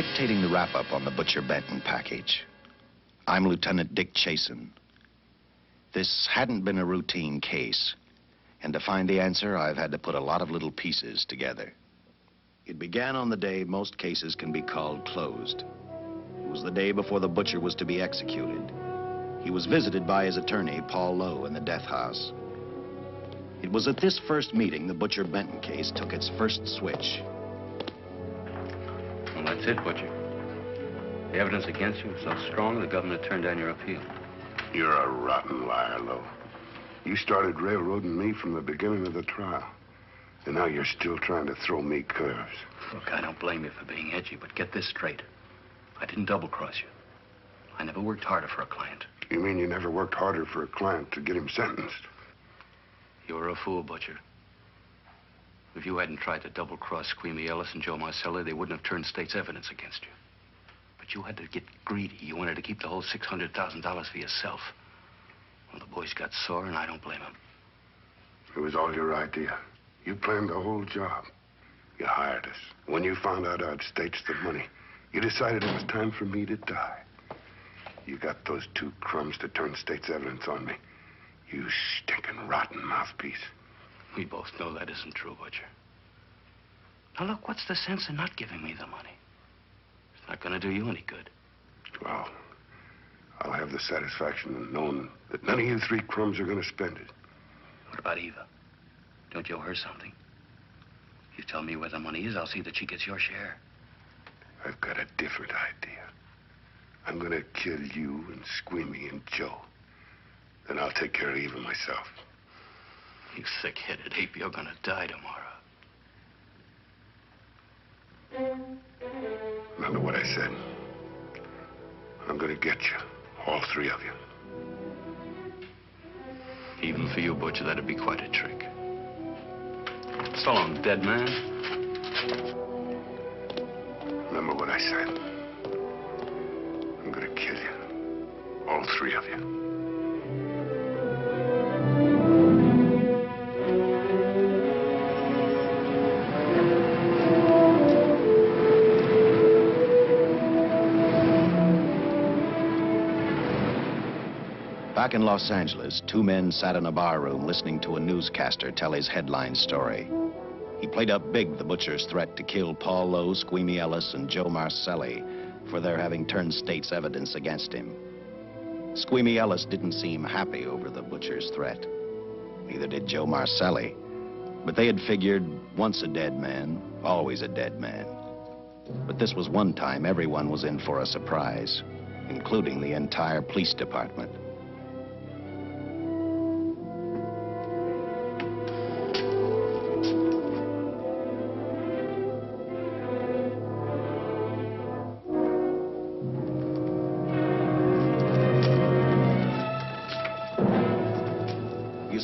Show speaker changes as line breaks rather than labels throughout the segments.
dictating the wrap-up on the Butcher Benton package. I'm Lieutenant Dick Chasen. This hadn't been a routine case, and to find the answer, I've had to put a lot of little pieces together. It began on the day most cases can be called closed. It was the day before the butcher was to be executed. He was visited by his attorney, Paul Lowe, in the death house. It was at this first meeting the Butcher Benton case took its first switch.
Well, that's it, Butcher. The evidence against you is so strong, the government turned down your appeal.
You're a rotten liar, Lowe. You started railroading me from the beginning of the trial. And now you're still trying to throw me curves.
Look, I don't blame you for being edgy, but get this straight. I didn't double-cross you. I never worked harder for a client.
You mean you never worked harder for a client to get him sentenced?
You were a fool, Butcher. If you hadn't tried to double-cross Squeamy, Ellis, and Joe Marcelli, they wouldn't have turned state's evidence against you. But you had to get greedy. You wanted to keep the whole $600,000 for yourself. Well, the boys got sore, and I don't blame them.
It was all your idea. You planned the whole job. You hired us. When you found out I'd staged the money, you decided it was time for me to die. You got those two crumbs to turn state's evidence on me. You stinking rotten mouthpiece.
We both know that isn't true, Butcher. Now, look, what's the sense in not giving me the money? It's not going to do you any good.
Well, I'll have the satisfaction of knowing that none of you three crumbs are going to spend it.
What about Eva? Don't you owe her something? You tell me where the money is, I'll see that she gets your share.
I've got a different idea. I'm going to kill you and Squeamy and Joe. Then I'll take care of Eva myself.
You thick-headed ape, you're going to die tomorrow.
Remember what I said. I'm going to get you, all three of you.
Even for you, Butcher, that'd be quite a trick. So long, dead man.
Remember what I said. I'm going to kill you, all three of you.
Back in Los Angeles, two men sat in a bar room listening to a newscaster tell his headline story. He played up big the butcher's threat to kill Paul Lowe, Squeamy Ellis, and Joe Marcelli for their having turned state's evidence against him. Squeamy Ellis didn't seem happy over the butcher's threat. Neither did Joe Marcelli. But they had figured, once a dead man, always a dead man. But this was one time everyone was in for a surprise, including the entire police department.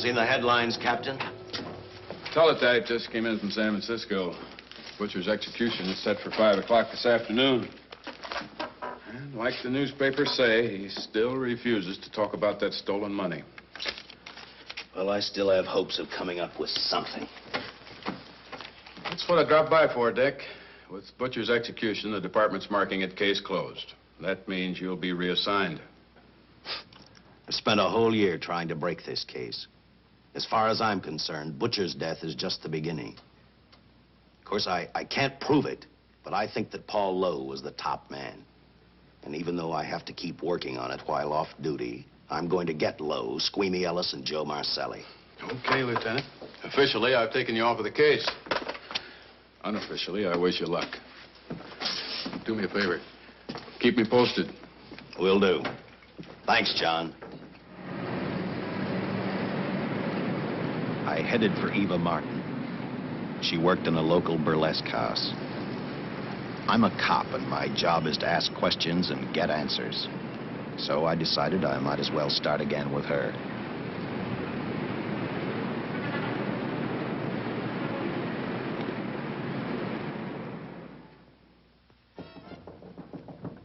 Seen the headlines, Captain?
Teletype just came in from San Francisco. Butcher's execution is set for 5 o'clock this afternoon. And like the newspapers say, he still refuses to talk about that stolen money.
Well, I still have hopes of coming up with something.
That's what I dropped by for, Dick. With Butcher's execution, the department's marking it case closed. That means you'll be reassigned.
I've spent a whole year trying to break this case. As far as I'm concerned, Butcher's death is just the beginning. Of course, I can't prove it, but I think that Paul Lowe was the top man. And even though I have to keep working on it while off duty, I'm going to get Lowe, Squeamy Ellis, and Joe Marcelli.
Okay, Lieutenant. Officially, I've taken you off of the case. Unofficially, I wish you luck. Do me a favor. Keep me posted.
Will do. Thanks, John. I headed for Eva Martin. She worked in a local burlesque house. I'm a cop, and my job is to ask questions and get answers. So I decided I might as well start again with her.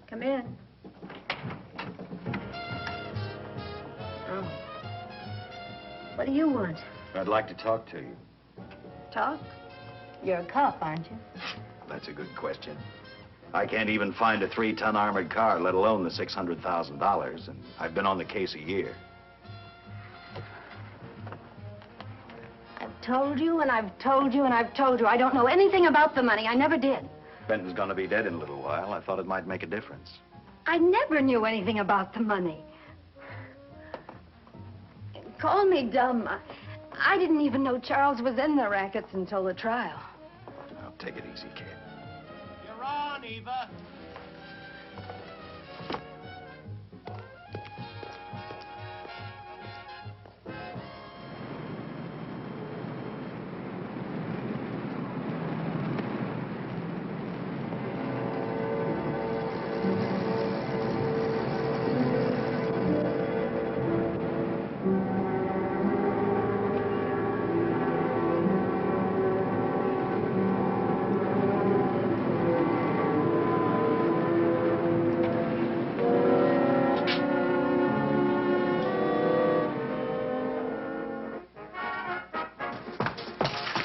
Come in. Oh. What do you want?
I'd like to talk to you.
Talk? You're a cop, aren't you?
That's a good question. I can't even find a 3-ton armored car, let alone the $600,000, and I've been on the case a year.
I've told you, and I've told you, and I've told you. I don't know anything about the money. I never did.
Benton's gonna be dead in a little while. I thought it might make a difference.
I never knew anything about the money. Call me dumb. I didn't even know Charles was in the rackets until the trial.
Now, take it easy, kid.
You're on, Eva.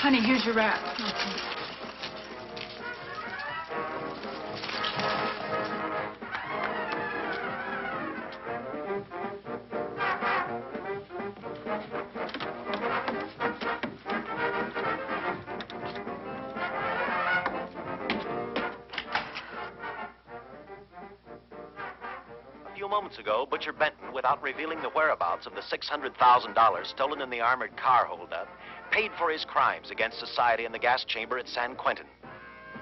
Honey, here's your wrap.
A few moments ago, Butcher Benton, without revealing the whereabouts of the $600,000 stolen in the armored car holdup, paid for his crimes against society in the gas chamber at San Quentin.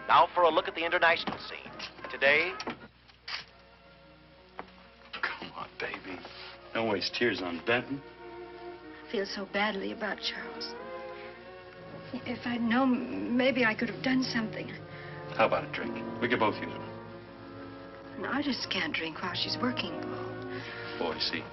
Now for a look at the international scene. Today...
Come on, baby. Don't waste tears on Benton.
I feel so badly about Charles. If I'd known, maybe I could have done something.
How about a drink? We could both use one.
No, I just can't drink while she's working, Paul.
Boy, see.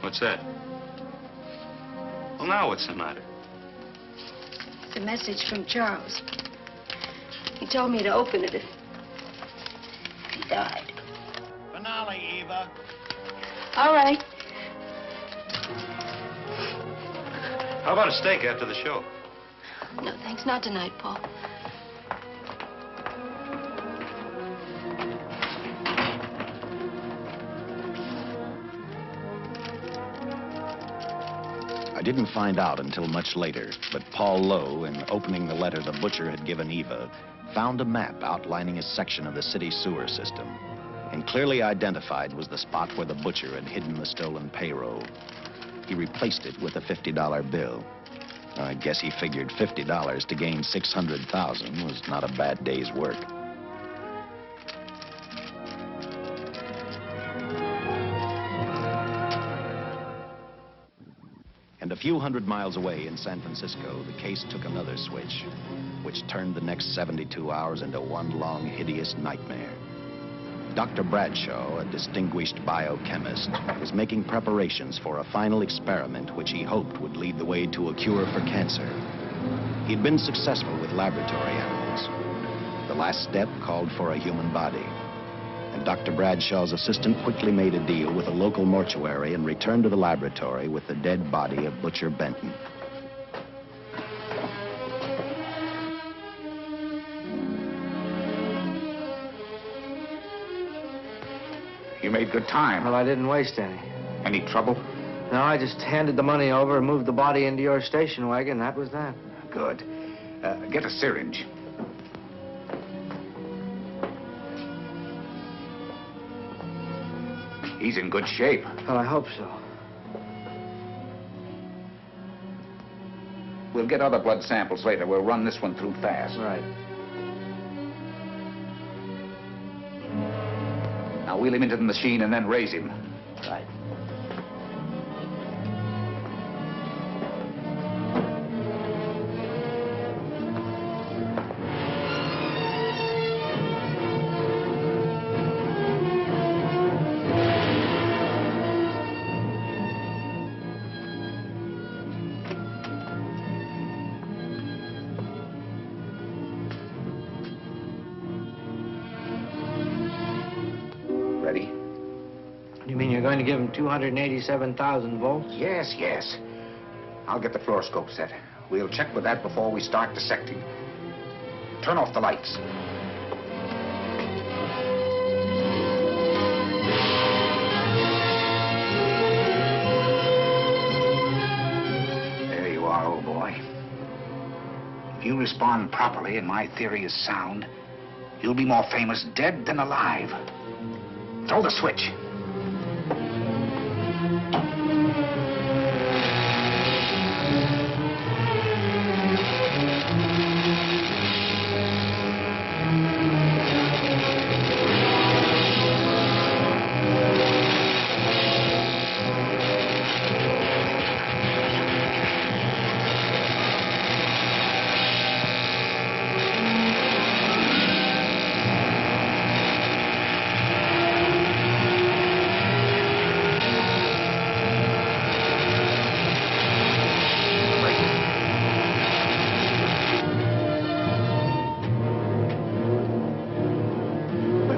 What's that? Well, now what's the matter?
It's a message from Charles. He told me to open it if he died.
Finale, Eva.
All right.
How about a steak after the show?
No, thanks. Not tonight, Paul.
I didn't find out until much later, but Paul Lowe, in opening the letter the butcher had given Eva, found a map outlining a section of the city sewer system. And clearly identified was the spot where the butcher had hidden the stolen payroll. He replaced it with a $50 bill. I guess he figured $50 to gain $600,000 was not a bad day's work. And a few hundred miles away in San Francisco, the case took another switch, which turned the next 72 hours into one long, hideous nightmare. Dr. Bradshaw, a distinguished biochemist, was making preparations for a final experiment which he hoped would lead the way to a cure for cancer. He'd been successful with laboratory animals. The last step called for a human body. And Dr. Bradshaw's assistant quickly made a deal with a local mortuary and returned to the laboratory with the dead body of Butcher Benton.
You made good time.
Well, I didn't waste any.
Any trouble?
No, I just handed the money over and moved the body into your station wagon. That was that.
Good. Get a syringe. He's in good shape.
Well, I hope so.
We'll get other blood samples later. We'll run this one through fast.
Right.
Now wheel him into the machine and then raise him.
Right. You mean you're going to give him 287,000 volts?
Yes, yes. I'll get the fluoroscope set. We'll check with that before we start dissecting. Turn off the lights. There you are, old boy. If you respond properly and my theory is sound, you'll be more famous dead than alive. Throw the switch.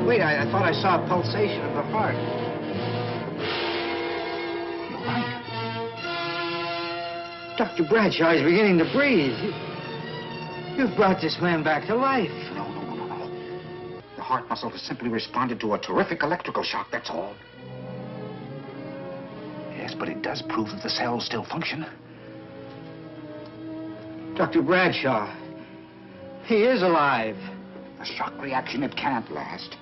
Wait, I thought I saw a pulsation of the heart.
You're right.
Dr. Bradshaw is beginning to breathe. You've brought this man back to life.
No. The heart muscle has simply responded to a terrific electrical shock, that's all. Yes, but it does prove that the cells still function.
Dr. Bradshaw, he is alive.
A shock reaction, it can't last.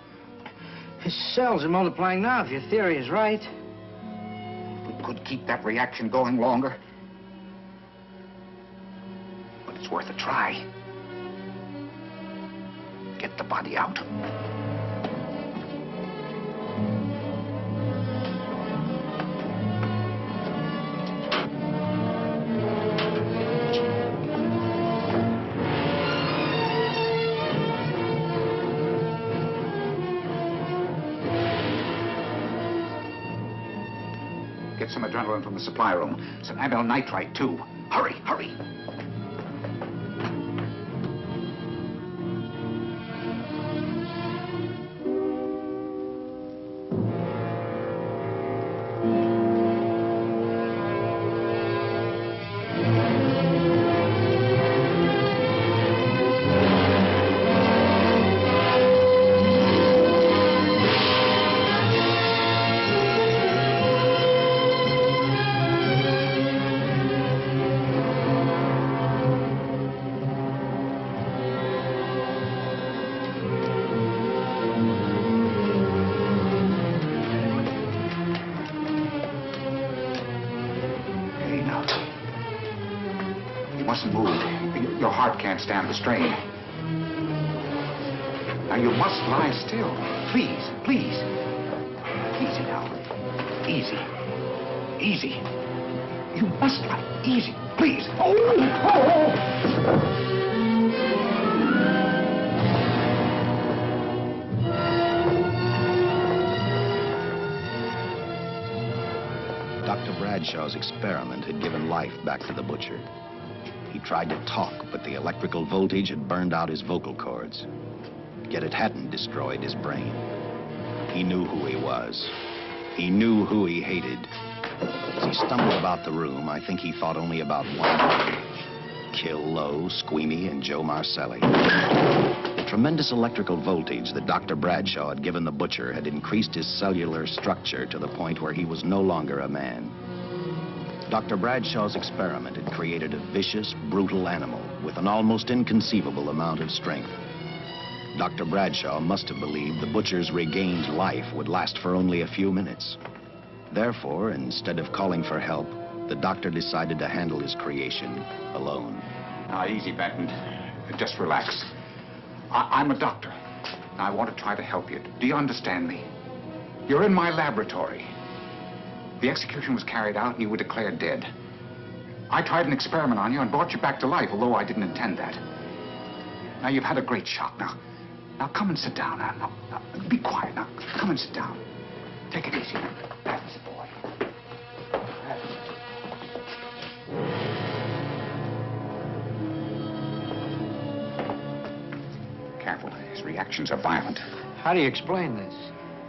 His cells are multiplying now, if your theory is right.
We could keep that reaction going longer. But it's worth a try. Get the body out. Get some adrenaline from the supply room. Some amyl nitrite, too. Hurry, hurry. Your heart can't stand the strain. Now, you must lie still. Please, please. Easy now. Easy. Easy. You must lie. Easy, please.
Dr. Bradshaw's experiment had given life back to the butcher. He tried to talk, but the electrical voltage had burned out his vocal cords. Yet it hadn't destroyed his brain. He knew who he was. He knew who he hated. As he stumbled about the room, I think he thought only about one thing: kill Lowe, Squeamy, and Joe Marcelli. The tremendous electrical voltage that Dr. Bradshaw had given the butcher had increased his cellular structure to the point where he was no longer a man. Dr. Bradshaw's experiment had created a vicious, brutal animal with an almost inconceivable amount of strength. Dr. Bradshaw must have believed the butcher's regained life would last for only a few minutes. Therefore, instead of calling for help, the doctor decided to handle his creation alone.
Now, easy, Benton. Just relax. I'm a doctor. I want to try to help you. Do you understand me? You're in my laboratory. The execution was carried out and you were declared dead. I tried an experiment on you and brought you back to life, although I didn't intend that. Now, you've had a great shock. Now come and sit down. Now, be quiet. Now, come and sit down. Take it easy. That's the boy. Careful. His reactions are violent.
How do you explain this?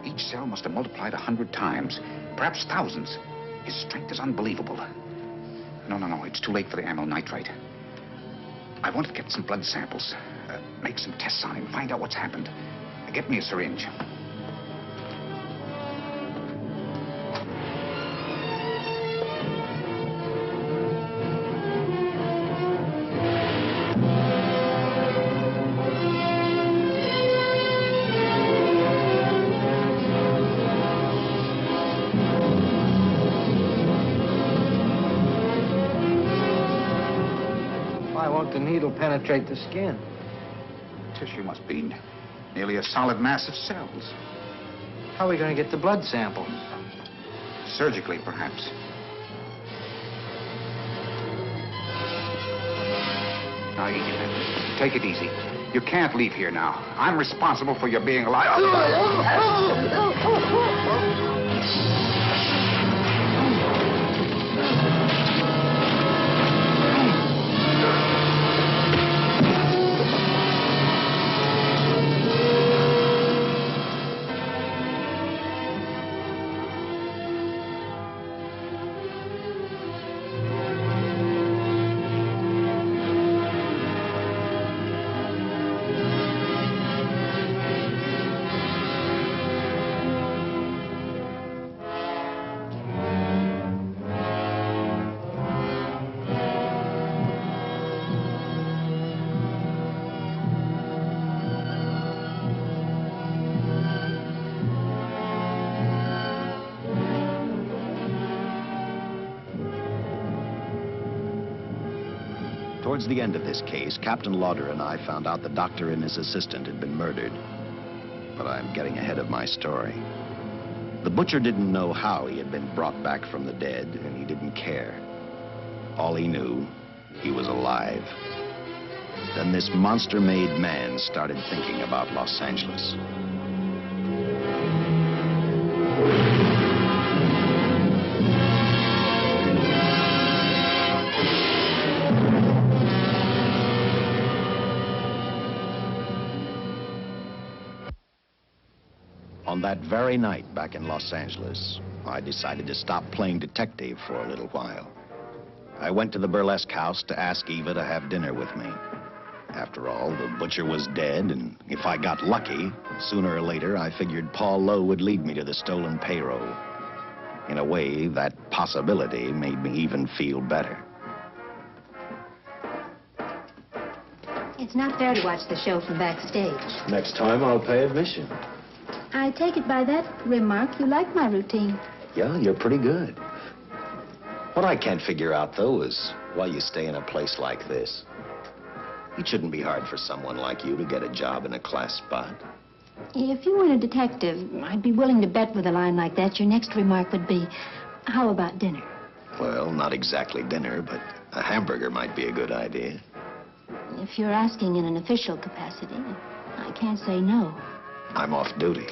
Each cell must have multiplied 100 times, perhaps thousands. His strength is unbelievable. No, it's too late for the amyl nitrite. I want to get some blood samples, make some tests on him, find out what's happened. Get me a syringe.
Why won't the needle penetrate the skin?
The tissue must be nearly a solid mass of cells.
How are we going to get the blood sample?
Surgically, perhaps. Now, take it easy. You can't leave here now. I'm responsible for your being alive.
Towards the end of this case, Captain Lauder and I found out the doctor and his assistant had been murdered. But I'm getting ahead of my story. The butcher didn't know how he had been brought back from the dead, and he didn't care. All he knew, he was alive. Then this monster-made man started thinking about Los Angeles. On that very night back in Los Angeles, I decided to stop playing detective for a little while. I went to the burlesque house to ask Eva to have dinner with me. After all, the butcher was dead, and if I got lucky, sooner or later, I figured Paul Lowe would lead me to the stolen payroll. In a way, that possibility made me even feel better.
It's not fair to watch the show from backstage.
Next time, I'll pay admission.
I take it by that remark you like my routine.
Yeah, you're pretty good.
What I can't figure out, though, is why you stay in a place like this. It shouldn't be hard for someone like you to get a job in a class spot.
If you weren't a detective, I'd be willing to bet with a line like that your next remark would be, how about dinner?
Well, not exactly dinner, but a hamburger might be a good idea.
If you're asking in an official capacity, I can't say no.
I'm off duty.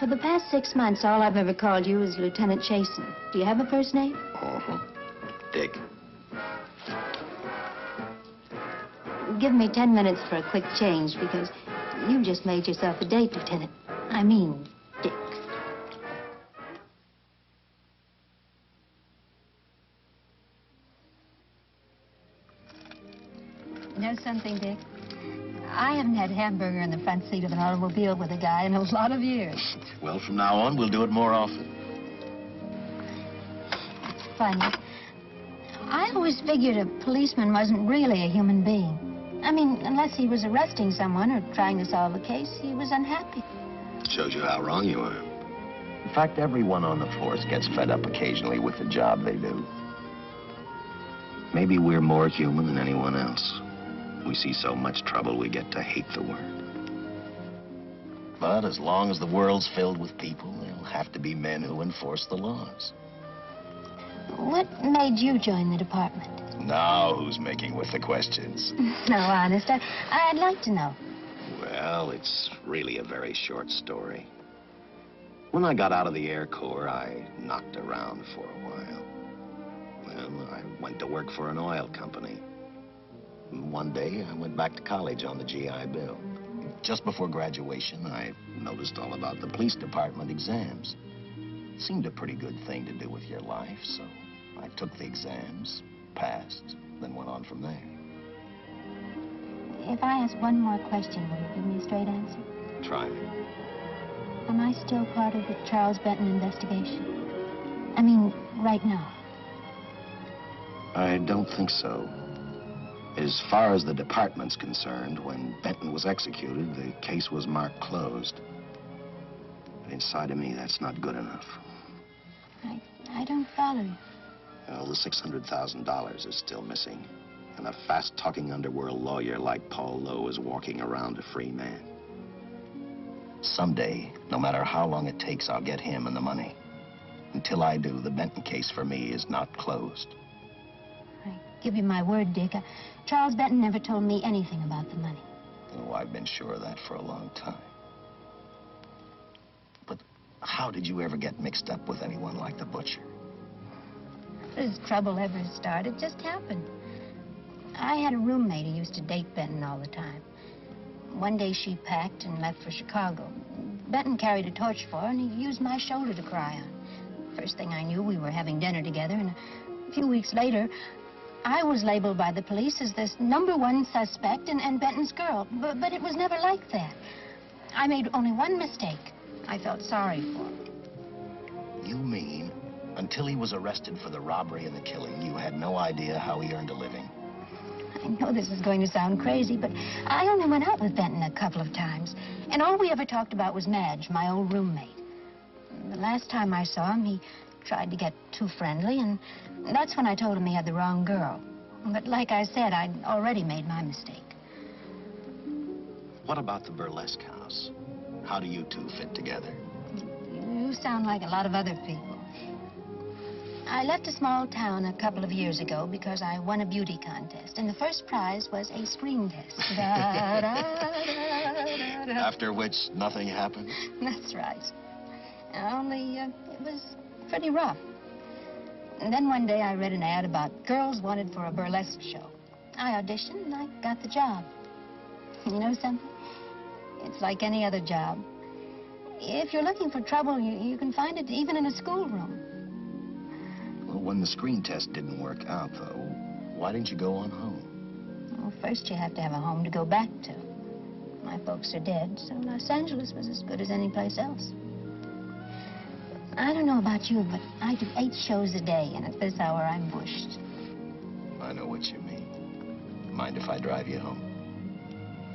For the past 6 months, all I've ever called you is Lieutenant Chasen. Do you have a first name?
Dick.
Give me 10 minutes for a quick change, because you just made yourself a date, Lieutenant. I mean, Dick. You know something, Dick? I haven't had hamburger in the front seat of an automobile with a guy in a lot of years.
Well, from now on, we'll do it more often.
It's funny. I always figured a policeman wasn't really a human being. I mean, unless he was arresting someone or trying to solve a case, he was unhappy.
Shows you how wrong you are.
In fact, everyone on the force gets fed up occasionally with the job they do. Maybe we're more human than anyone else. We see so much trouble, we get to hate the word.
But as long as the world's filled with people, there'll have to be men who enforce the laws.
What made you join the department?
Now who's making with the questions?
No, honest, I'd like to know.
Well, it's really a very short story. When I got out of the Air Corps, I knocked around for a while. Well, I went to work for an oil company. One day, I went back to college on the GI Bill.
Just before graduation, I noticed all about the police department exams. Seemed a pretty good thing to do with your life, so I took the exams, passed, then went on from there.
If I ask one more question, will you give me a straight answer?
Try me.
Am I still part of the Charles Benton investigation? I mean, right now.
I don't think so. As far as the department's concerned, when Benton was executed, the case was marked closed. But inside of me, that's not good enough.
I don't follow you.
Well, the $600,000 is still missing. And a fast-talking underworld lawyer like Paul Lowe is walking around a free man. Someday, no matter how long it takes, I'll get him and the money. Until I do, the Benton case for me is not closed.
I give you my word, Dick. Charles Benton never told me anything about the money.
Oh, I've been sure of that for a long time. But how did you ever get mixed up with anyone like the butcher?
This trouble ever started just happened. I had a roommate who used to date Benton all the time. One day she packed and left for Chicago. Benton carried a torch for her, and he used my shoulder to cry on. First thing I knew, we were having dinner together, and a few weeks later, I was labeled by the police as this #1 suspect and Benton's girl. But it was never like that. I made only one mistake. I felt sorry for him.
You mean, until he was arrested for the robbery and the killing, you had no idea how he earned a living?
I know this is going to sound crazy, but I only went out with Benton a couple of times. And all we ever talked about was Madge, my old roommate. The last time I saw him, he tried to get too friendly, and that's when I told him he had the wrong girl. But like I said, I'd already made my mistake.
What about the burlesque house? How do you two fit together?
You sound like a lot of other people. I left a small town a couple of years ago because I won a beauty contest, and the first prize was a screen test. Da, da, da, da.
After which, nothing happened?
That's right. Only, it was pretty rough. And then one day I read an ad about girls wanted for a burlesque show. I auditioned and I got the job. You know something? It's like any other job. If you're looking for trouble, you can find it even in a schoolroom.
Well, when the screen test didn't work out, though, why didn't you go on home?
Well, first you have to have a home to go back to. My folks are dead, so Los Angeles was as good as any place else. I don't know about you, but I do 8 shows a day, and at this hour, I'm bushed.
I know what you mean. Mind if I drive you home?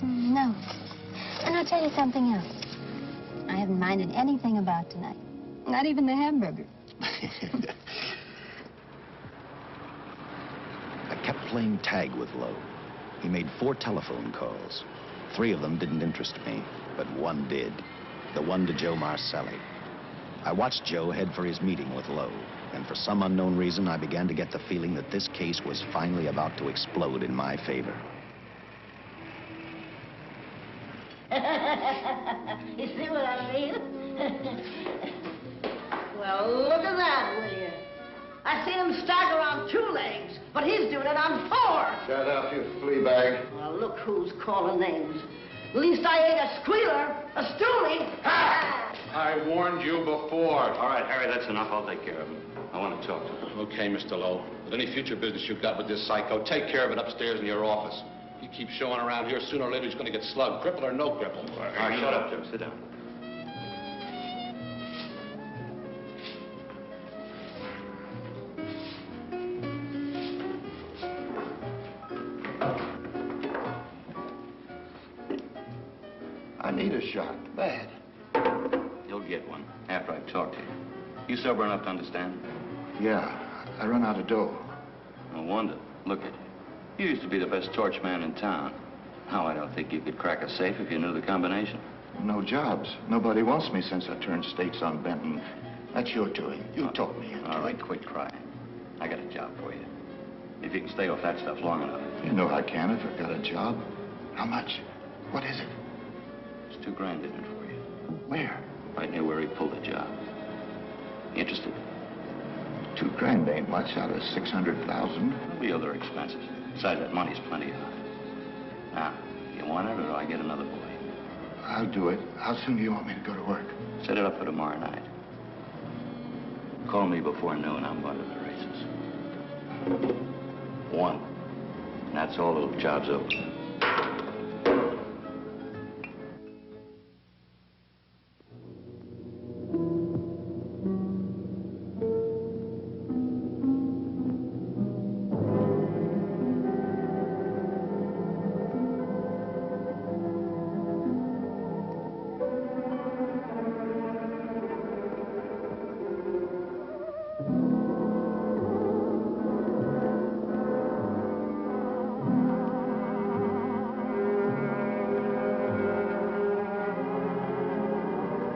No. And I'll tell you something else. I haven't minded anything about tonight. Not even the hamburger.
I kept playing tag with Lowe. He made 4 telephone calls. 3 of them didn't interest me, but one did. The one to Joe Marcelli. I watched Joe head for his meeting with Lowe, and for some unknown reason, I began to get the feeling that this case was finally about to explode in my favor.
You see what I mean? Well, look at that, will you? I seen him stagger on 2 legs, but he's doing it on 4.
Shut up, you flea bag.
Well, look who's calling names. At least I ain't a squealer, a stoolie.
I warned you before.
All right, Harry, that's enough. I'll take care of him. I want to talk to him.
Okay, Mr. Lowe. But any future business you've got with this psycho, take care of it upstairs in your office. He keeps showing around here, sooner or later he's going to get slugged, cripple or no cripple.
All right, shut up, Jim. Sit down.
I need a shot, bad.
You'll get one after I've talked to you. You sober enough to understand?
Yeah, I run out of dough.
No wonder. Look at you. You used to be the best torch man in town. Now I don't think you could crack a safe if you knew the combination.
No jobs. Nobody wants me since I turned states on Benton. That's your doing. You taught me.
All right, quit crying. I got a job for you. If you can stay off that stuff long enough.
You know I can if I've got a job. How much? What is it?
There's $2 grand in it for you.
Where?
Right near where he pulled the job. Interested?
$2 grand ain't much out of 600,000.
There'll be other expenses. Besides, that money's plenty of. Now, you want it or do I get another boy?
I'll do it. How soon do you want me to go to work?
Set it up for tomorrow night. Call me before noon. I'm going to the races. 1. And that's all. The job's over.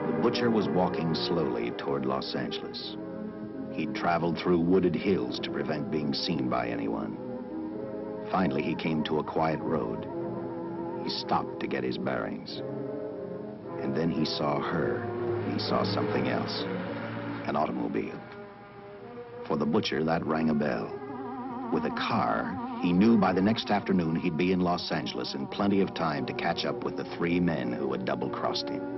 The butcher was walking slowly toward Los Angeles. He'd traveled through wooded hills to prevent being seen by anyone. Finally, he came to a quiet road. He stopped to get his bearings. And then he saw her. He saw something else. An automobile. For the butcher, that rang a bell. With a car, he knew by the next afternoon he'd be in Los Angeles in plenty of time to catch up with the 3 men who had double-crossed him.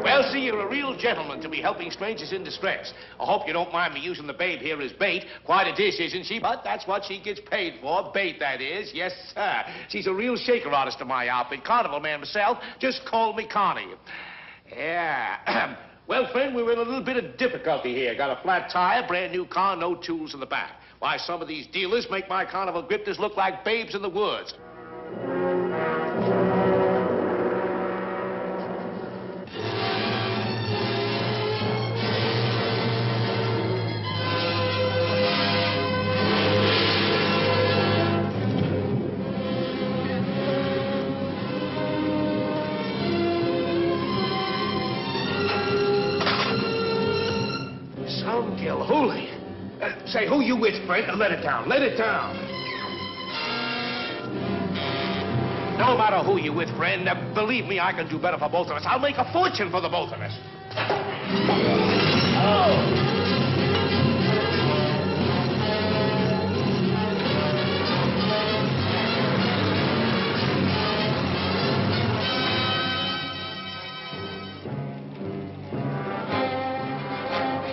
Well, see, you're a real gentleman to be helping strangers in distress. I hope you don't mind me using the babe here as bait. Quite a dish, isn't she? But that's what she gets paid for. Bait, that is. Yes, sir. She's a real shaker artist of my outfit. Carnival man myself. Just call me Connie. Yeah. Well, friend, we're in a little bit of difficulty here. Got a flat tire, brand new car, no tools in the back. Why, some of these dealers make my carnival grifters look like babes in the woods. Holy. Say, who you with, friend? Let it down. Let it down. No matter who you with, friend, believe me, I can do better for both of us. I'll make a fortune for the both of us. Oh!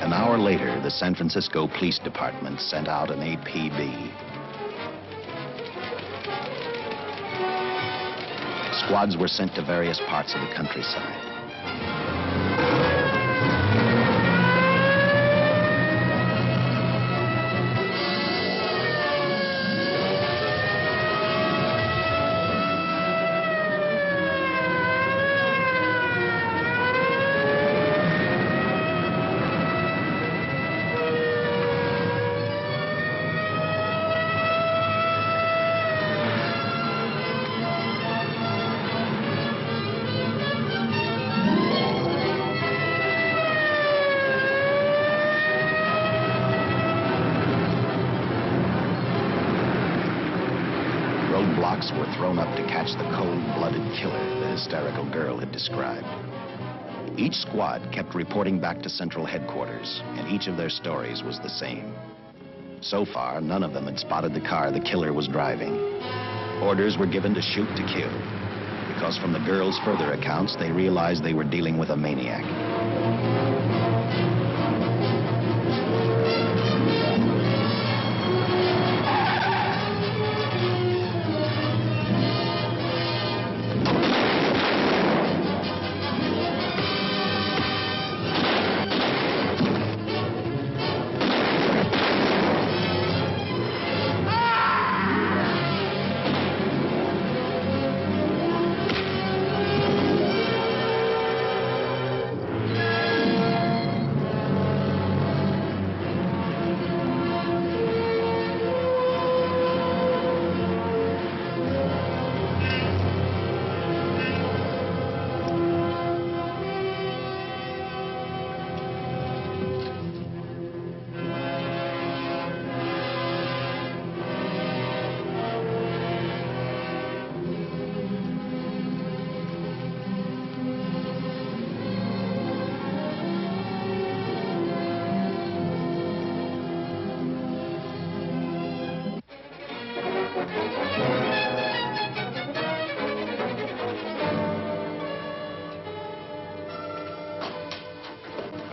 An hour later, the San Francisco Police Department sent out an APB. Squads were sent to various parts of the countryside. Roadblocks were thrown up to catch the cold-blooded killer the hysterical girl had described. Each squad kept reporting back to Central Headquarters, and each of their stories was the same. So far, none of them had spotted the car the killer was driving. Orders were given to shoot to kill, because from the girls' further accounts, they realized they were dealing with a maniac.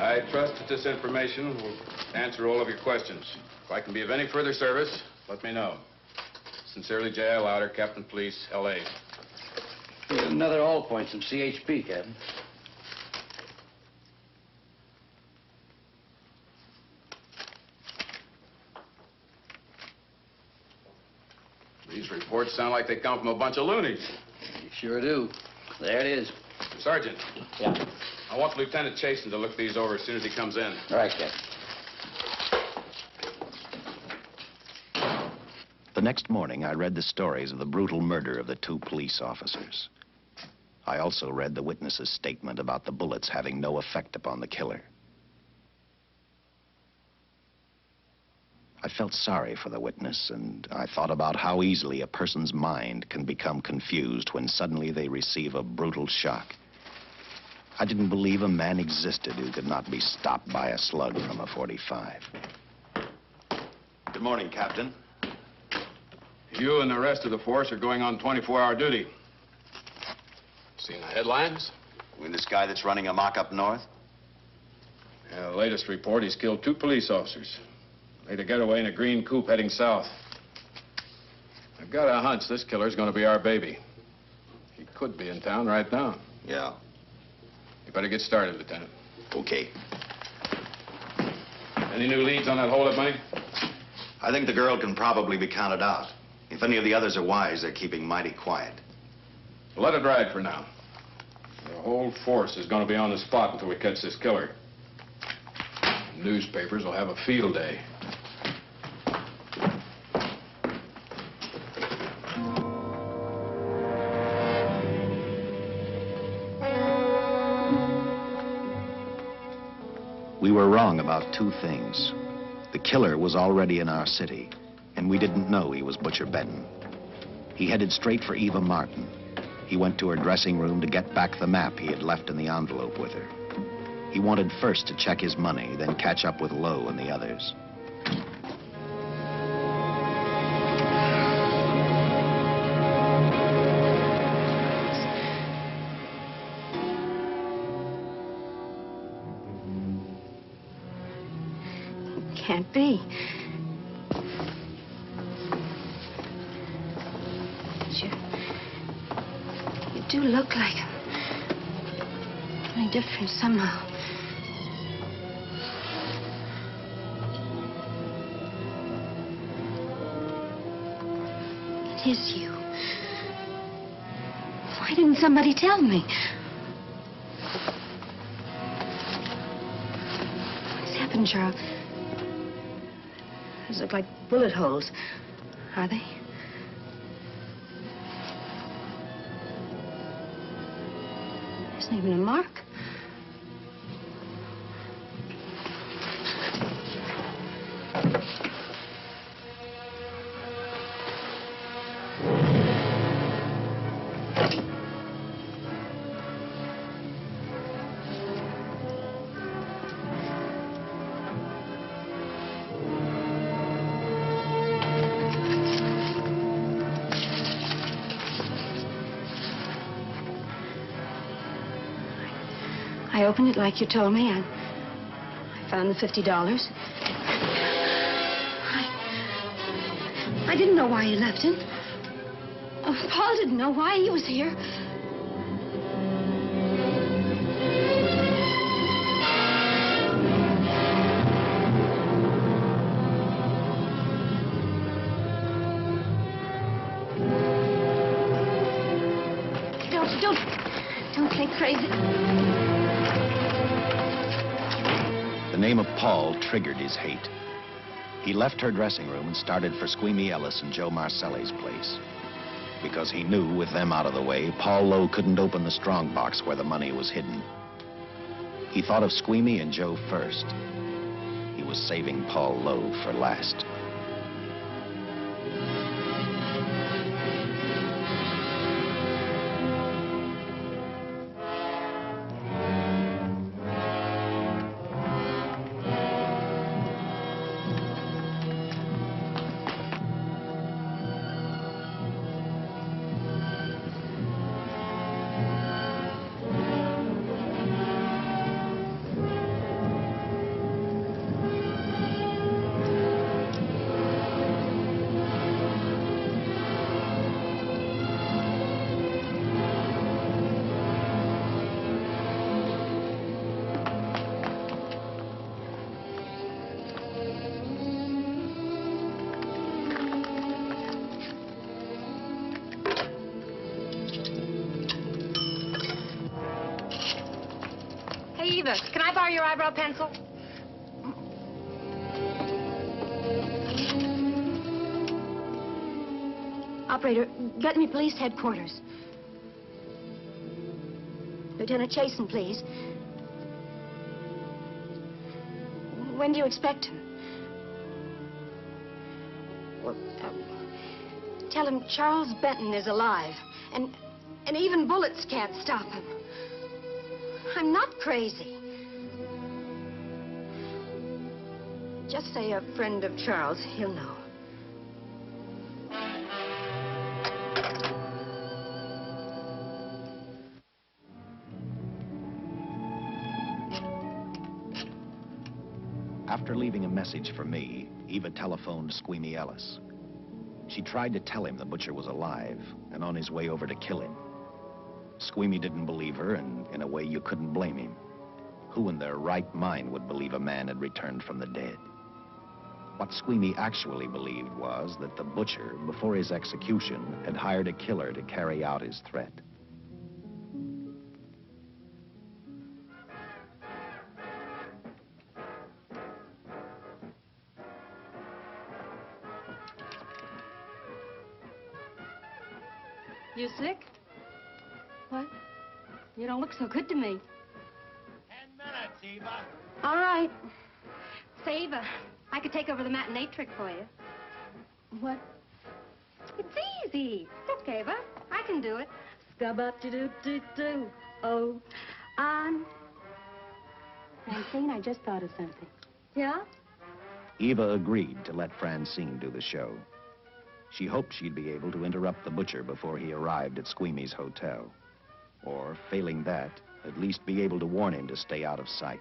I trust that this information will answer all of your questions. If I can be of any further service, let me know. Sincerely, J.I. Louder, Captain Police, L.A.
Here's another all points from CHP, Captain.
These reports sound like they come from a bunch of loonies.
You sure do. There it is.
Sergeant.
Yeah.
I want Lieutenant Chasen to look these over as soon as he comes in.
All right, Captain.
The next morning, I read the stories of the brutal murder of the 2 police officers. I also read the witness's statement about the bullets having no effect upon the killer. I felt sorry for the witness, and I thought about how easily a person's mind can become confused when suddenly they receive a brutal shock. I didn't believe a man existed who could not be stopped by a slug from a .45. Good morning, Captain.
You and the rest of the force are going on 24-hour duty.
Seen the headlines?
You mean this guy that's running amok up north?
Yeah, the latest report, he's killed 2 police officers. Made a getaway in a green coupe heading south. I've got a hunch this killer's gonna be our baby. He could be in town right now.
Yeah.
You better get started, Lieutenant.
Okay.
Any new leads on that hold-up money?
I think the girl can probably be counted out. If any of the others are wise, they're keeping mighty quiet.
Well, let it ride for now. The whole force is gonna be on the spot until we catch this killer. The newspapers will have a field day.
We were wrong about 2 things. The killer was already in our city, and we didn't know he was Butcher Benton. He headed straight for Eva Martin. He went to her dressing room to get back the map he had left in the envelope with her. He wanted first to check his money, then catch up with Lowe and the others.
Can't be. You do look like him. Only different somehow. It is you. Why didn't somebody tell me? What's happened, Charles? Those look like bullet holes. Are they? There isn't even a mark. I opened it like you told me. I found the $50. I didn't know why he left it. Oh, Paul didn't know why he was here. Don't get crazy.
The name of Paul triggered his hate. He left her dressing room and started for Squeamy, Ellis, and Joe Marcelli's place. Because he knew, with them out of the way, Paul Lowe couldn't open the strong box where the money was hidden. He thought of Squeamy and Joe first. He was saving Paul Lowe for last.
Hey, Eva, can I borrow your eyebrow pencil?
Operator, get me police headquarters. Lieutenant Chasen, please. When do you expect him? Well, tell him Charles Benton is alive, and even bullets can't stop him. I'm not crazy. Just say a friend of Charles. He'll know.
After leaving a message for me, Eva telephoned Squeamy Ellis. She tried to tell him the butcher was alive and on his way over to kill him. Squeamy didn't believe her, and in a way you couldn't blame him. Who in their right mind would believe a man had returned from the dead? What Squeamy actually believed was that the butcher, before his execution, had hired a killer to carry out his threat.
You sick? What? You don't look so good to me.
10 minutes, Eva.
All right. Say, Eva, I could take over the matinee trick for you. What? It's easy. Look, Eva, I can do it. Scub-up-de-doo-doo-doo. Oh, Francine, I just thought of something. Yeah?
Eva agreed to let Francine do the show. She hoped she'd be able to interrupt the butcher before he arrived at Squeamy's hotel. Or, failing that, at least be able to warn him to stay out of sight.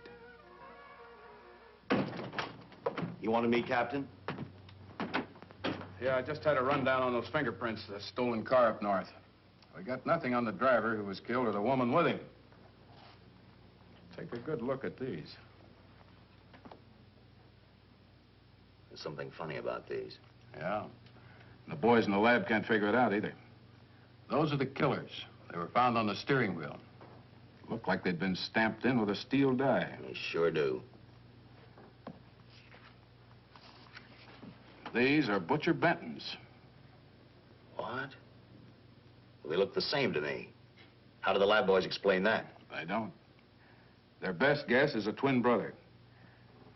You wanted me, Captain?
Yeah, I just had a rundown on those fingerprints of the stolen car up north. We got nothing on the driver who was killed or the woman with him. Take a good look at these.
There's something funny about these.
Yeah. The boys in the lab can't figure it out either. Those are the killers. They were found on the steering wheel. Looked like they'd been stamped in with a steel die.
They sure do.
These are Butcher Benton's.
What? Well, they look the same to me. How do the lab boys explain that?
They don't. Their best guess is a twin brother.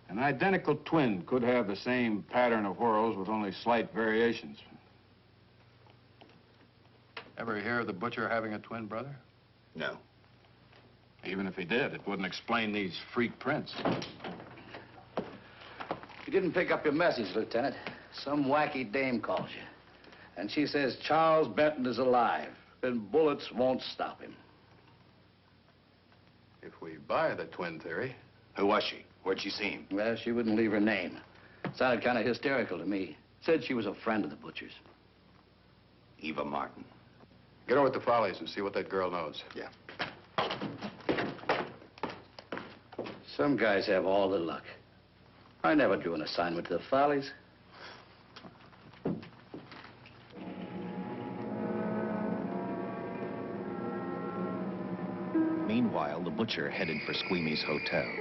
An identical twin could have the same pattern of whorls with only slight variations. Ever hear of the butcher having a twin brother?
No.
Even if he did, it wouldn't explain these freak prints.
You didn't pick up your message, Lieutenant. Some wacky dame calls you. And she says Charles Benton is alive, and bullets won't stop him.
If we buy the twin theory...
Who was she? Where'd she see him?
Well, she wouldn't leave her name. Sounded kind of hysterical to me. Said she was a friend of the butcher's.
Eva Martin.
Get over at the Follies and see what that girl knows.
Yeah.
Some guys have all the luck. I never drew an assignment to the Follies.
Meanwhile, the butcher headed for Squeamy's hotel.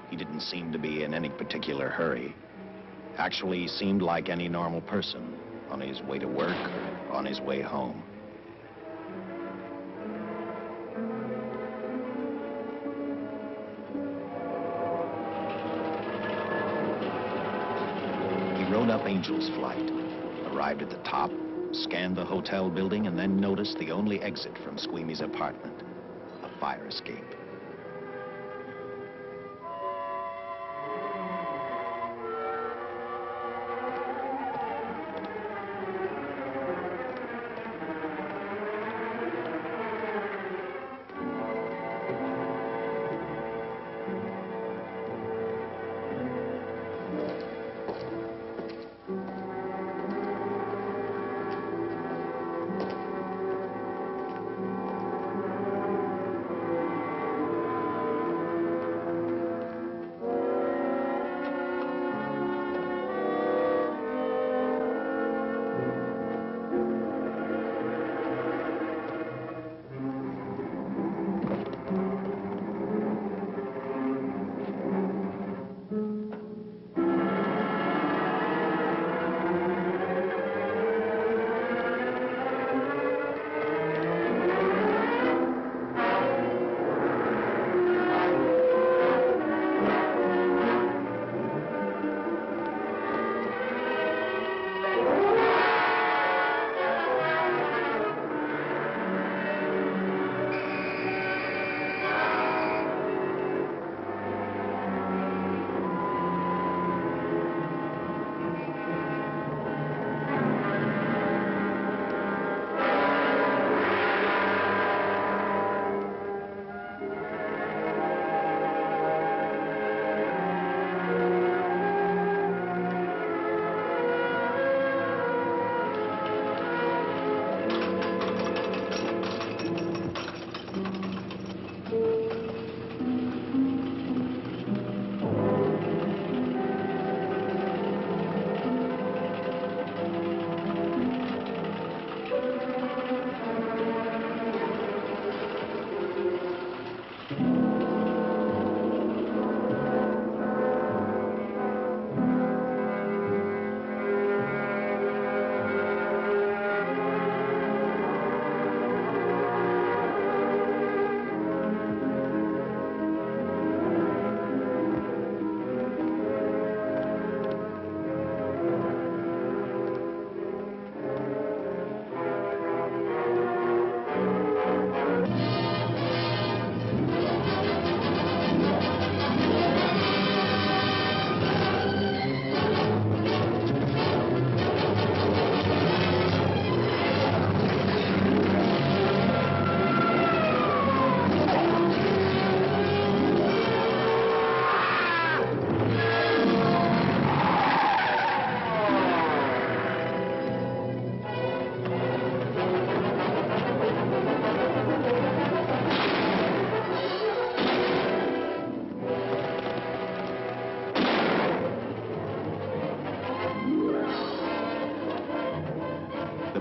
He didn't seem to be in any particular hurry. Actually, he seemed like any normal person, on his way to work or on his way home. He rode up Angel's Flight, arrived at the top, scanned the hotel building, and then noticed the only exit from Squeamy's apartment, a fire escape.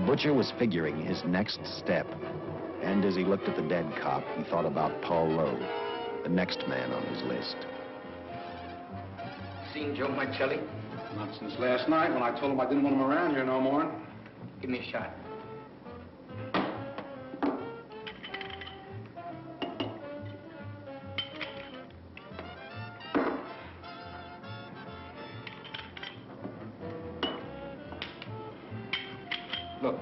butcher was figuring his next step. And as he looked at the dead cop, he thought about Paul Lowe, the next man on his list.
Seen Joe Marcelli?
Not since last night when I told him I didn't want him around here no more.
Give me a shot. Look,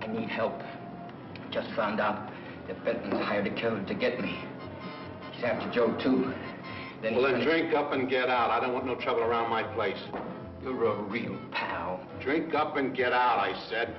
I need help. Just found out that Benton's hired a killer to get me. He's after Joe, too.
Well, then drink up and get out. I don't want no trouble around my place.
You're a real pal.
Drink up and get out, I said.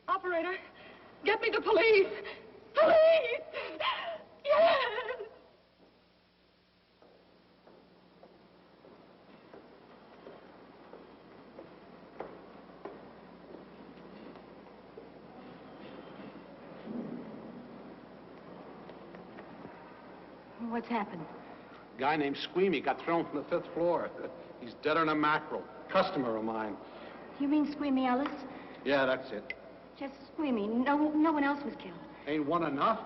Operator, get me the police. Police! Yes!
What's happened?
A guy named Squeamy got thrown from the 5th floor. He's dead on a mackerel. Customer of mine.
You mean Squeamy Ellis?
Yeah, that's it.
Just Squeamy. No one else was killed.
Ain't one enough?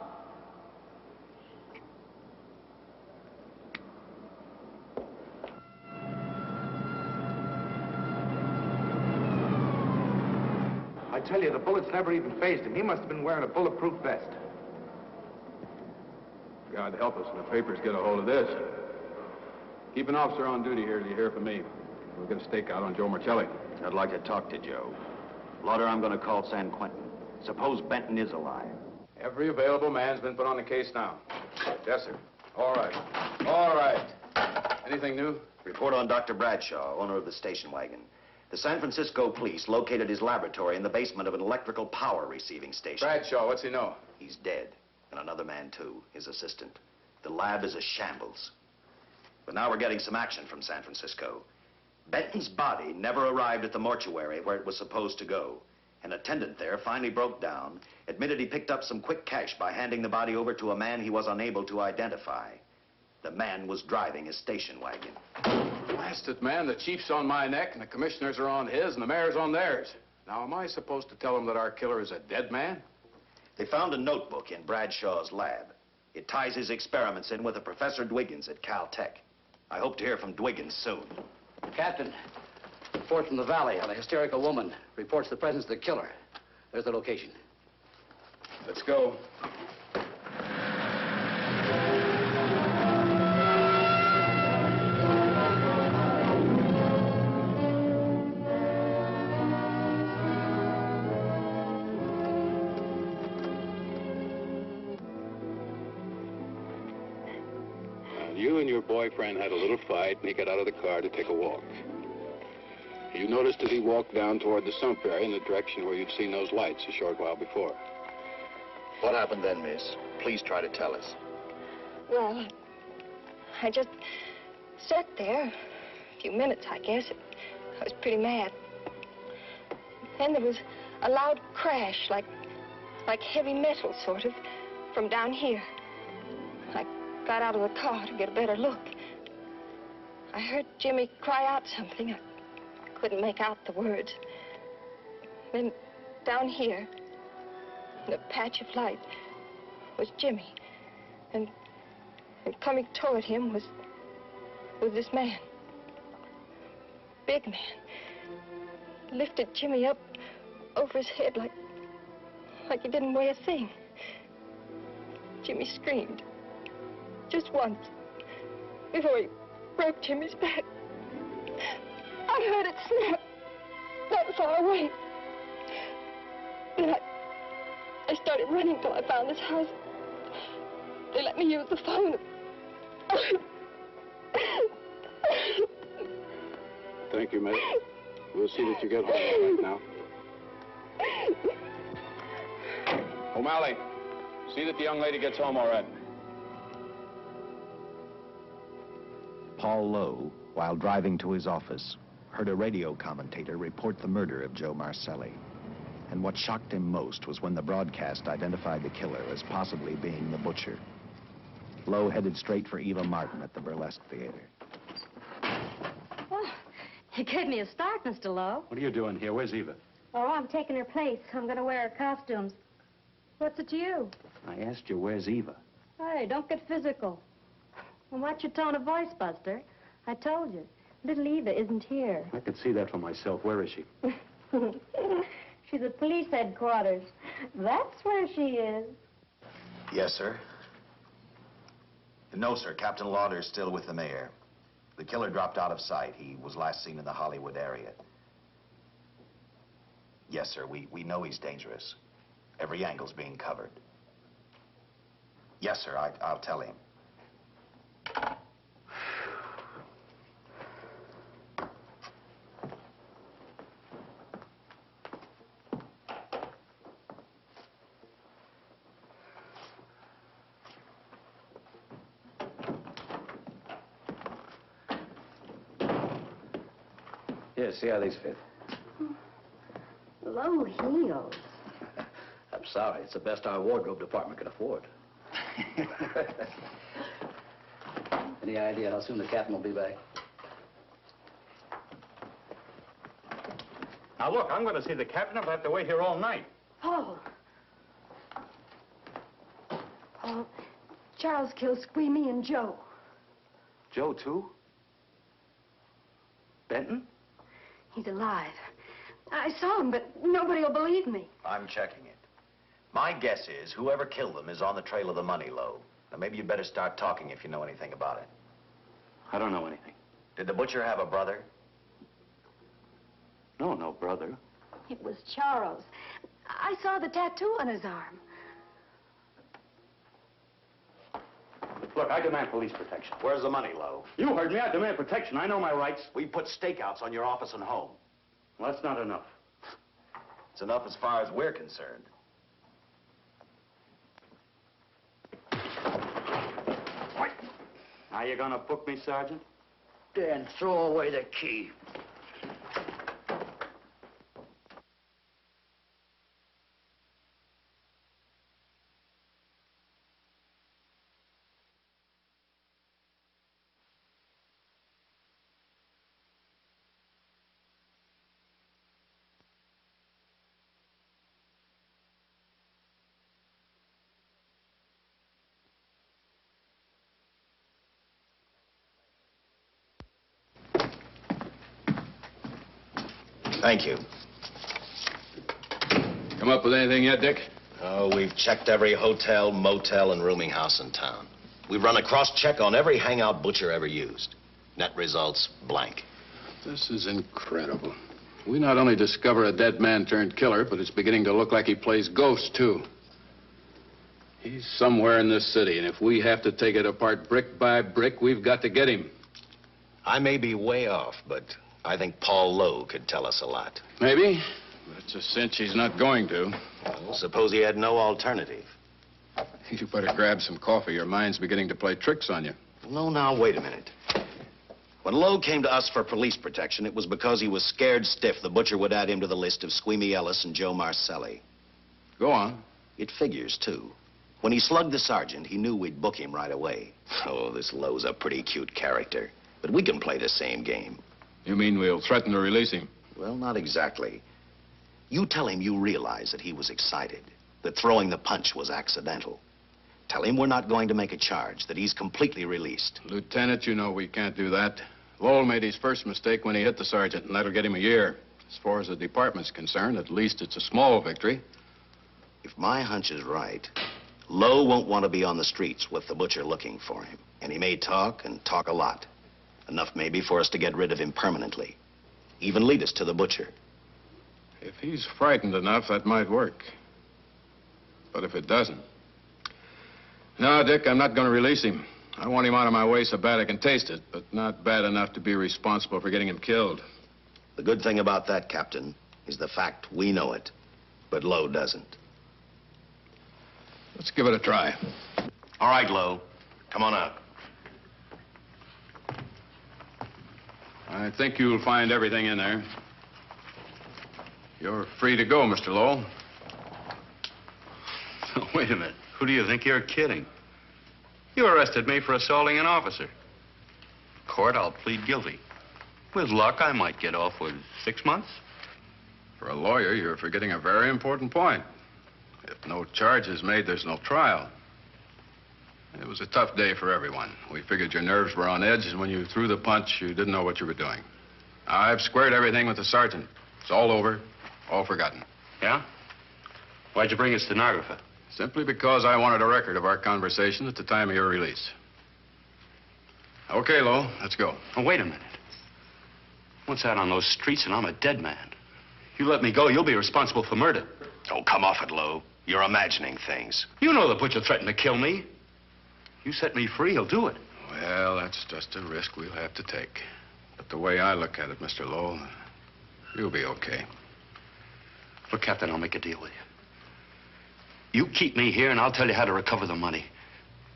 I tell you, the bullets never even phased him. He must have been wearing a bulletproof vest.
God help us when the papers get a hold of this. Keep an officer on duty here till you hear from me. We'll get a stakeout on Joe Marcelli.
I'd like to talk to Joe. Lauder, I'm going to call San Quentin. Suppose Benton is alive.
Every available man's been put on the case now. Yes, sir. All right. All right. Anything new?
Report on Dr. Bradshaw, owner of the station wagon.
The San Francisco police located his laboratory in the basement of an electrical power receiving station.
Bradshaw, what's he know?
He's dead. And another man, too, his assistant. The lab is a shambles. But now we're getting some action from San Francisco. Benton's body never arrived at the mortuary where it was supposed to go. An attendant there finally broke down, admitted he picked up some quick cash by handing the body over to a man he was unable to identify. The man was driving his station wagon.
Blasted man, the chief's on my neck, and the commissioners are on his, and the mayor's on theirs. Now, am I supposed to tell them that our killer is a dead man?
They found a notebook in Bradshaw's lab. It ties his experiments in with a Professor Dwiggins at Caltech. I hope to hear from Dwiggins soon.
Captain, report from the valley on a hysterical woman. Reports the presence of the killer. There's the location.
Let's go.
You and your boyfriend had a little fight, and he got out of the car to take a walk. You noticed as he walked down toward the sump area in the direction where you'd seen those lights a short while before.
What happened then, miss? Please try to tell us.
Well, I just sat there a few minutes, I guess. I was pretty mad. Then there was a loud crash, like heavy metal, sort of, from down here. I got out of the car to get a better look. I heard Jimmy cry out something. I couldn't make out the words. Then down here, in a patch of light, was Jimmy. And coming toward him was this man. Big man. Lifted Jimmy up over his head like he didn't weigh a thing. Jimmy screamed. Just once, before he broke Jimmy's back. I heard it snap, not far away. Then I started running till I found this house. They let me use the phone.
Thank you, miss. We'll see that you get home right now.
O'Malley, see that the young lady gets home all right.
Paul Lowe, while driving to his office, heard a radio commentator report the murder of Joe Marcelli. And what shocked him most was when the broadcast identified the killer as possibly being the butcher. Lowe headed straight for Eva Martin at the Burlesque Theater.
Oh, you gave me a start, Mr. Lowe.
What are you doing here? Where's Eva?
Oh, I'm taking her place. I'm going to wear her costumes. What's it to you?
I asked you, where's Eva?
Hey, don't get physical. Well, watch your tone of voice, Buster. I told you. Little Eva isn't here.
I could see that for myself. Where is she?
She's at police headquarters. That's where she is.
Yes, sir. No, sir. Captain Lauder's still with the mayor. The killer dropped out of sight. He was last seen in the Hollywood area. Yes, sir. We know he's dangerous. Every angle's being covered. Yes, sir. I'll tell him.
Here, see how these fit.
Low heels.
I'm sorry. It's the best our wardrobe department can afford. Any idea how soon the captain will be back?
Now, look, I'm going to see the captain. I'll have to wait here all night.
Paul. Paul, Charles killed Squeamy and Joe.
Joe, too? Benton?
He's alive. I saw him, but nobody will believe me.
I'm checking it. My guess is whoever killed them is on the trail of the money, Lowe. Now, maybe you better start talking if you know anything about it.
I don't know anything.
Did the butcher have a brother?
No, no brother.
It was Charles. I saw the tattoo on his arm.
Look, I demand police protection.
Where's the money, Lowe?
You heard me. I demand protection. I know my rights.
We put stakeouts on your office and home.
Well, that's not enough.
It's enough as far as we're concerned.
Now you gonna book me, Sergeant?
Then throw away the key.
Thank you.
Come up with anything yet, Dick?
Oh, we've checked every hotel, motel, and rooming house in town. We've run a cross-check on every hangout Butcher ever used. Net results, blank.
This is incredible. We not only discover a dead man turned killer, but it's beginning to look like he plays ghost, too. He's somewhere in this city, and if we have to take it apart brick by brick, we've got to get him.
I may be way off, but I think Paul Lowe could tell us a lot.
Maybe. But it's a cinch he's not going to.
Well, suppose he had no alternative.
You better grab some coffee. Your mind's beginning to play tricks on you.
No, now, wait a minute. When Lowe came to us for police protection, it was because he was scared stiff the Butcher would add him to the list of Squeamy Ellis and Joe Marcelli.
Go on.
It figures, too. When he slugged the sergeant, he knew we'd book him right away. Oh, this Lowe's a pretty cute character. But we can play the same game.
You mean we'll threaten to release him?
Well, not exactly. You tell him you realize that he was excited, that throwing the punch was accidental. Tell him we're not going to make a charge, that he's completely released.
Lieutenant, you know we can't do that. Lowell made his first mistake when he hit the sergeant, and that'll get him a year. As far as the department's concerned, at least it's a small victory.
If my hunch is right, Lowe won't want to be on the streets with the Butcher looking for him. And he may talk, and talk a lot. Enough maybe for us to get rid of him permanently. Even lead us to the Butcher.
If he's frightened enough, that might work. But if it doesn't... No, Dick, I'm not going to release him. I want him out of my way so bad I can taste it, but not bad enough to be responsible for getting him killed.
The good thing about that, Captain, is the fact we know it, but Lowe doesn't.
Let's give it a try.
All right, Lowe. Come on out.
I think you'll find everything in there. You're free to go, Mr. Lowe.
Wait a minute. Who do you think you're kidding? You arrested me for assaulting an officer. Court, I'll plead guilty. With luck, I might get off with 6 months.
For a lawyer, you're forgetting a very important point. If no charge is made, there's no trial. It was a tough day for everyone. We figured your nerves were on edge, and when you threw the punch, you didn't know what you were doing. I've squared everything with the sergeant. It's all over, all forgotten.
Yeah? Why'd you bring a stenographer?
Simply because I wanted a record of our conversation at the time of your release. Okay, Lowe, let's go.
Oh, wait a minute. Once out on those streets and I'm a dead man. You let me go, you'll be responsible for murder.
Oh, come off it, Lowe. You're imagining things.
You know the Butcher threatened to kill me. You set me free, he'll do it.
Well, that's just a risk we'll have to take. But the way I look at it, Mr. Lowe, you'll be okay.
Look, Captain, I'll make a deal with you. You keep me here, and I'll tell you how to recover the money.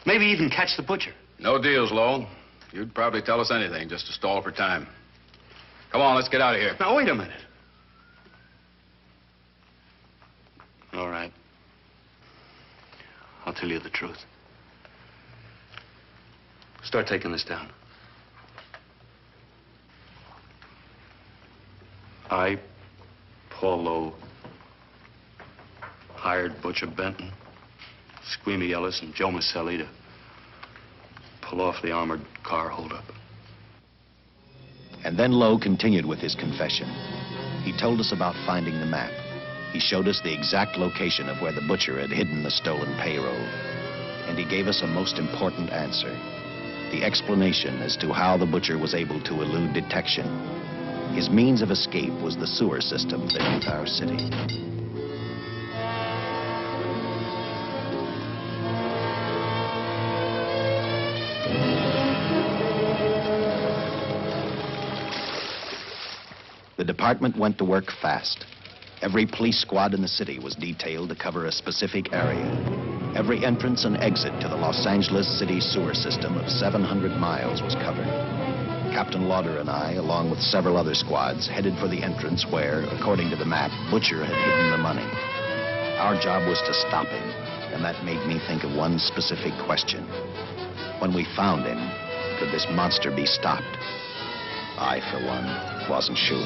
Maybe even catch the Butcher.
No deals, Lowe. You'd probably tell us anything just to stall for time. Come on, let's get out of here.
Now, wait a minute. All right. I'll tell you the truth. Start taking this down. I, Paul Lowe, hired Butcher Benton, Squeamy Ellis, and Joe Marcelli to pull off the armored car holdup.
And then Lowe continued with his confession. He told us about finding the map. He showed us the exact location of where the Butcher had hidden the stolen payroll. And he gave us a most important answer. The explanation as to how the Butcher was able to elude detection. His means of escape was the sewer system beneath our city. The The department went to work fast. Every police squad in the city was detailed to cover a specific area. Every entrance and exit to the Los Angeles city sewer system of 700 miles was covered. Captain Lauder and I, along with several other squads, headed for the entrance where, according to the map, Butcher had hidden the money. Our job was to stop him, and that made me think of one specific question. When we found him, could this monster be stopped? I, for one, wasn't sure.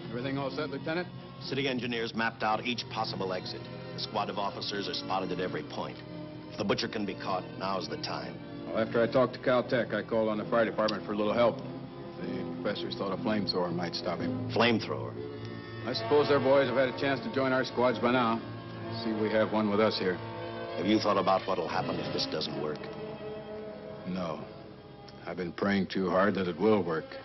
Everything all set, Lieutenant?
City engineers mapped out each possible exit. A squad of officers are spotted at every point. If the Butcher can be caught, now's the time.
Well, after I talked to Caltech, I called on the fire department for a little help. The professors thought a flamethrower might stop him.
Flamethrower?
I suppose their boys have had a chance to join our squads by now. See, we have one with us here.
Have you thought about what'll happen if this doesn't work?
No. I've been praying too hard that it will work.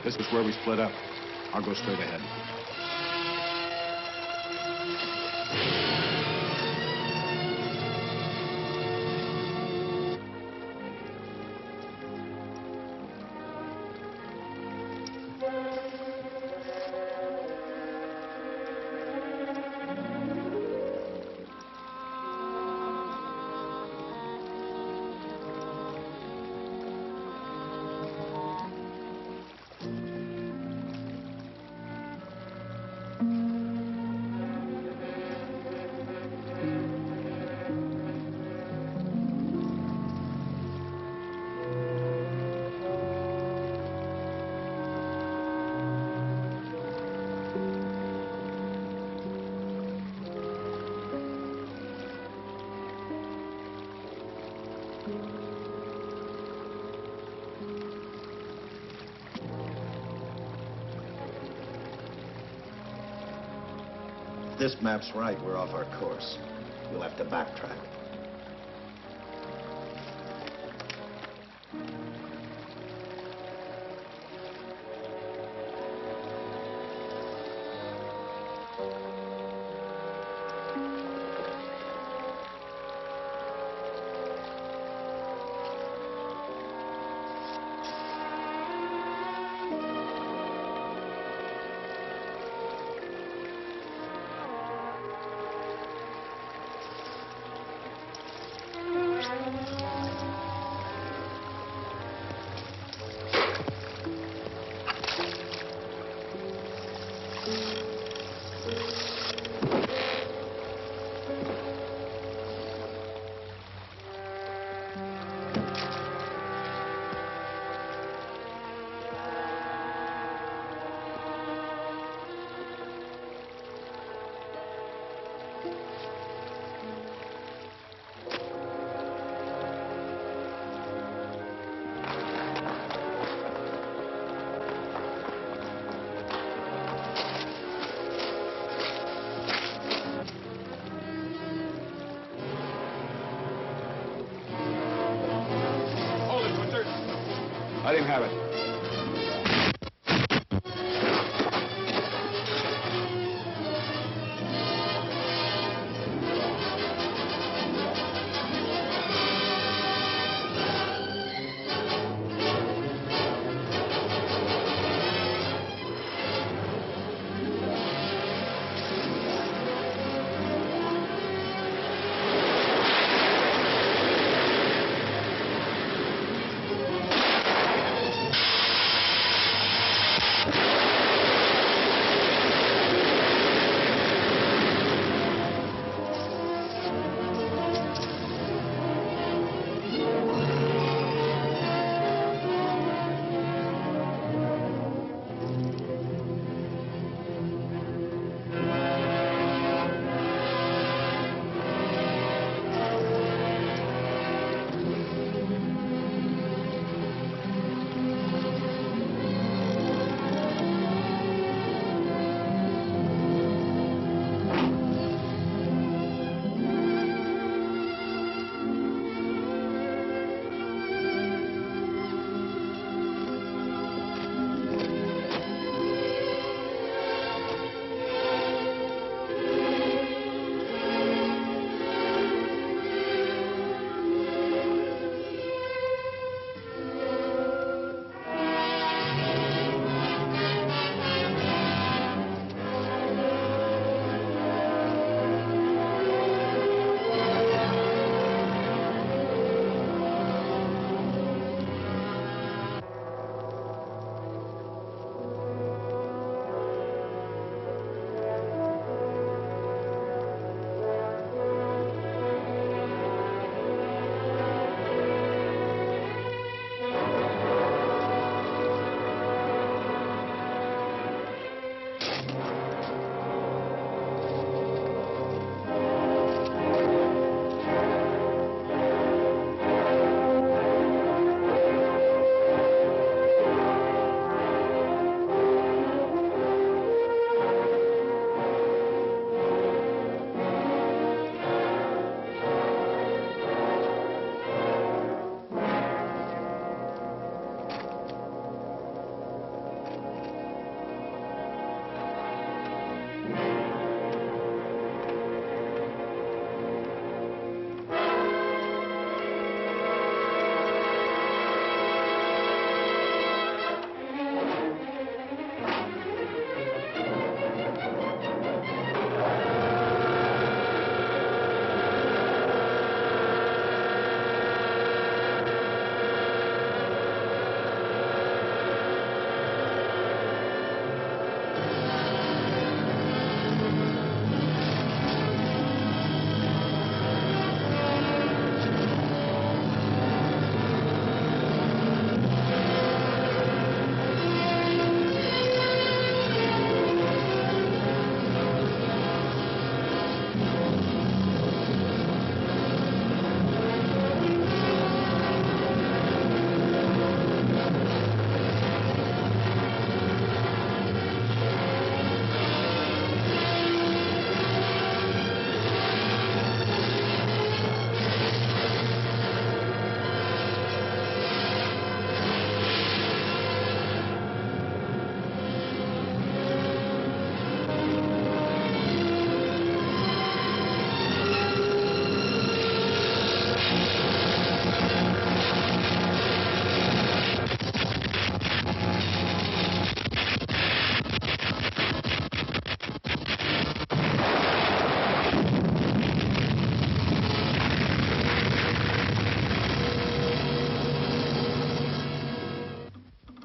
This is where we split up. I'll go straight ahead.
If this map's right, we're off our course. We'll have to backtrack.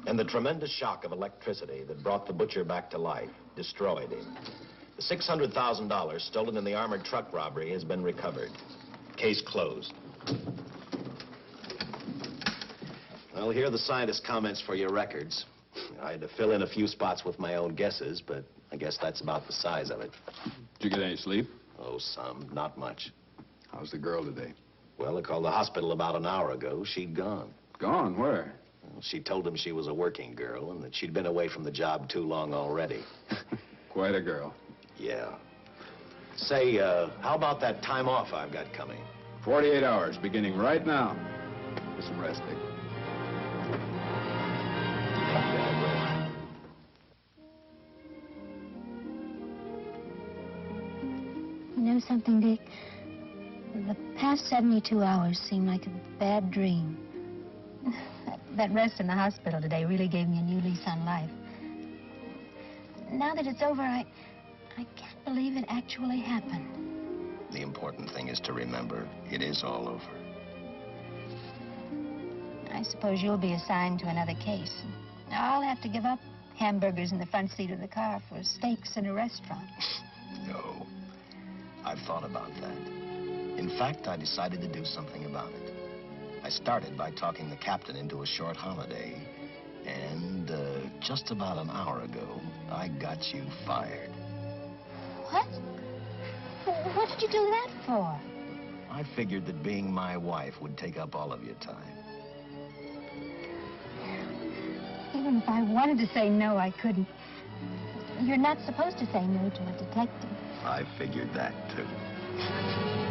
And the tremendous shock of electricity that brought the butcher back to life destroyed him. The $600,000 stolen in the armored truck robbery has been recovered. Case closed. Well, here are the scientist's comments for your records. I had to fill in a few spots with my own guesses, but I guess that's about the size of it.
Did you get any sleep?
Oh, some. Not much.
How's the girl today?
Well, I called the hospital about an hour ago. She'd gone.
Gone? Where?
Well, she told him she was a working girl and that she'd been away from the job too long already.
Quite a girl.
Yeah. Say, how about that time off I've got coming?
48 hours, beginning right now. Get some rest, Dick.
know something, Dick? The past 72 hours seem like a bad dream. That rest in the hospital today really gave me a new lease on life. Now that it's over, I can't believe it actually happened.
The important thing is to remember it is all over.
I suppose you'll be assigned to another case. I'll have to give up hamburgers in the front seat of the car for steaks in a restaurant.
No. I've thought about that. In fact, I decided to do something about it. I started by talking the captain into a short holiday. And just about an hour ago, I got you fired.
What? What did you do that for?
I figured that being my wife would take up all of your time.
Even if I wanted to say no, I couldn't. You're not supposed to say no to a detective.
I figured that, too.